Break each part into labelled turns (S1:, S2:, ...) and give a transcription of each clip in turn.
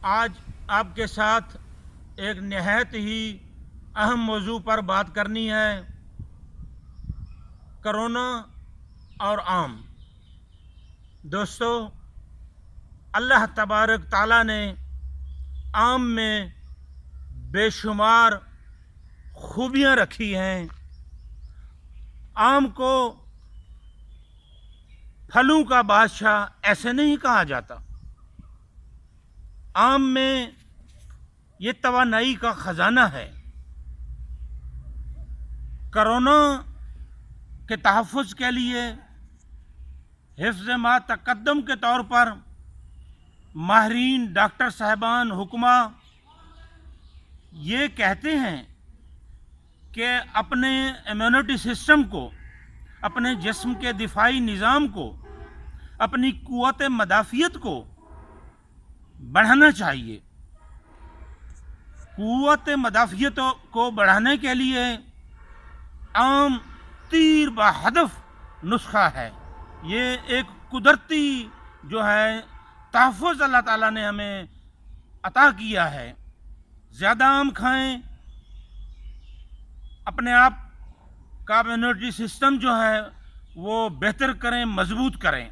S1: آج آپ کے ساتھ ایک نہایت ہی اہم موضوع پر بات کرنی ہے، کرونا اور آم۔ دوستو، اللہ تبارک تعالیٰ نے آم میں بے شمار خوبیاں رکھی ہیں۔ آم کو پھلوں کا بادشاہ ایسے نہیں کہا جاتا۔ آم میں یہ توانائی کا خزانہ ہے۔ کرونا کے تحفظ کے لیے حفظ ما تقدم کے طور پر ماہرین، ڈاکٹر صاحبان، حکماء یہ کہتے ہیں کہ اپنے امیونٹی سسٹم کو، اپنے جسم کے دفاعی نظام کو، اپنی قوت مدافعت کو بڑھانا چاہیے۔ قوت مدافعت کو بڑھانے کے لیے آم تیر بہدف نسخہ ہے۔ یہ ایک قدرتی جو ہے تحفظ اللہ تعالیٰ نے ہمیں عطا کیا ہے۔ زیادہ آم کھائیں، اپنے آپ کا امیونٹی سسٹم جو ہے وہ بہتر کریں، مضبوط کریں۔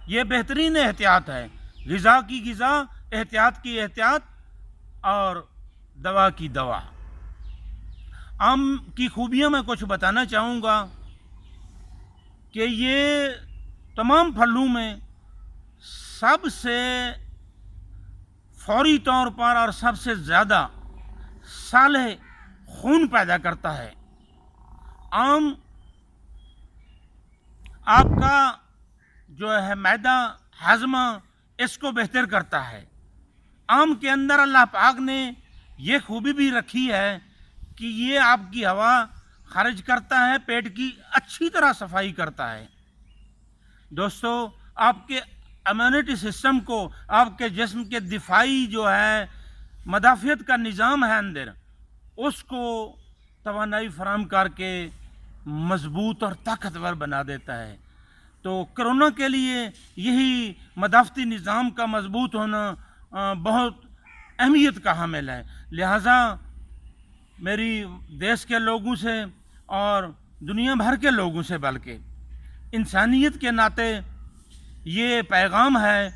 S1: یہ بہترین احتیاط ہے۔ غذا کی غذا، احتیاط کی احتیاط اور دوا کی دوا۔ آم کی خوبیاں میں کچھ بتانا چاہوں گا کہ یہ تمام پھلوں میں سب سے فوری طور پر اور سب سے زیادہ صالح خون پیدا کرتا ہے۔ آم آپ کا جو ہے معدہ، ہاضمہ، اس کو بہتر کرتا ہے۔ آم کے اندر اللہ پاک نے یہ خوبی بھی رکھی ہے کہ یہ آپ کی ہوا خارج کرتا ہے، پیٹ کی اچھی طرح صفائی کرتا ہے۔ دوستو، آپ کے امیونٹی سسٹم کو، آپ کے جسم کے دفاعی جو ہے مدافعت کا نظام ہے اندر، اس کو توانائی فراہم کر کے مضبوط اور طاقتور بنا دیتا ہے۔ تو کرونا کے لیے یہی مدافعتی نظام کا مضبوط ہونا بہت اہمیت کا حامل ہے۔ لہٰذا میری دیش کے لوگوں سے اور دنیا بھر کے لوگوں سے، بلکہ انسانیت کے ناطے یہ پیغام ہے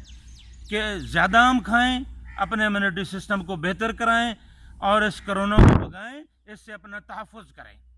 S1: کہ زیادہ آم کھائیں، اپنے امیونٹی سسٹم کو بہتر کرائیں اور اس کرونا کو بھگائیں، اس سے اپنا تحفظ کریں۔